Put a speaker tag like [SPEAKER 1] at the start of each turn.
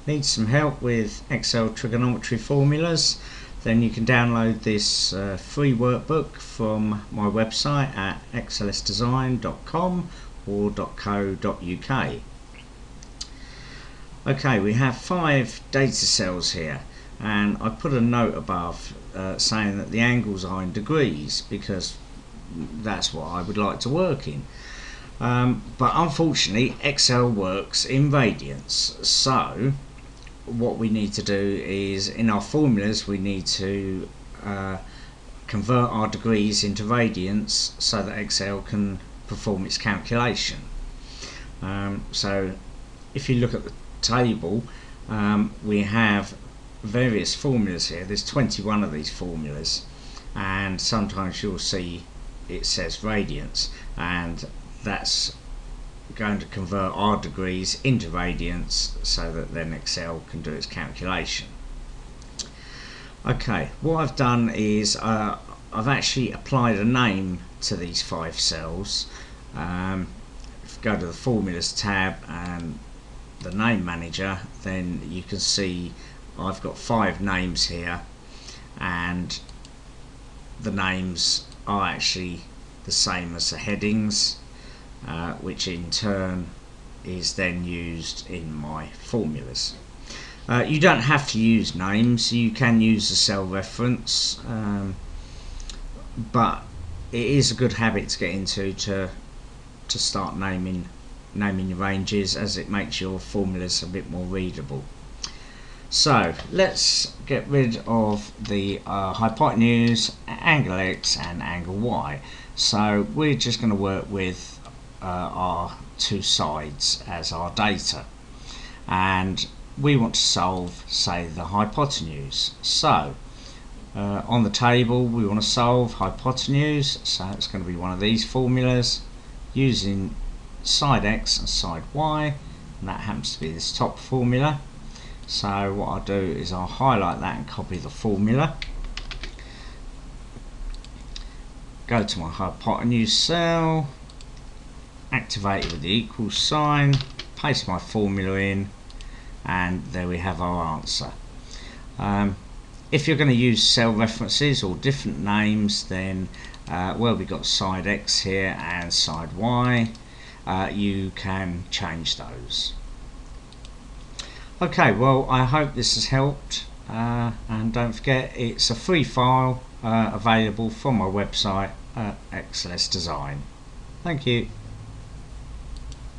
[SPEAKER 1] Need some help with Excel trigonometry formulas, then you can download this free workbook from my website at XlsDesign.com or .co.uk. Okay, we have 5 data cells here, and I put a note above saying that the angles are in degrees because that's what I would like to work in. But unfortunately Excel works in radians, so what we need to do is in our formulas we need to convert our degrees into radians so that Excel can perform its calculation. So if you look at the table, we have various formulas here. There's 21 of these formulas, and sometimes you'll see it says radians, and that's going to convert our degrees into radians so that then Excel can do its calculation. Okay, what I've done is I've actually applied a name to these 5 cells. If you go to the formulas tab and the name manager, then you can see I've got 5 names here, and the names are actually the same as the headings, which in turn is then used in my formulas. You don't have to use names, you can use the cell reference, but it is a good habit to get into to start naming your ranges, as it makes your formulas a bit more readable. So let's get rid of the hypotenuse, angle X and angle Y. So we're just going to work with our 2 sides as our data, and we want to solve, say, the hypotenuse. So on the table we want to solve hypotenuse, so it's going to be one of these formulas using side X and side Y, and that happens to be this top formula. So what I'll do is I'll highlight that and copy the formula, go to my hypotenuse cell, activate it with the equals sign, paste my formula in, and there we have our answer. If you're going to use cell references or different names, then well, we've got side X here and side Y, you can change those. Okay, well, I hope this has helped, and don't forget it's a free file available from my website at XlsDesign. Thank you.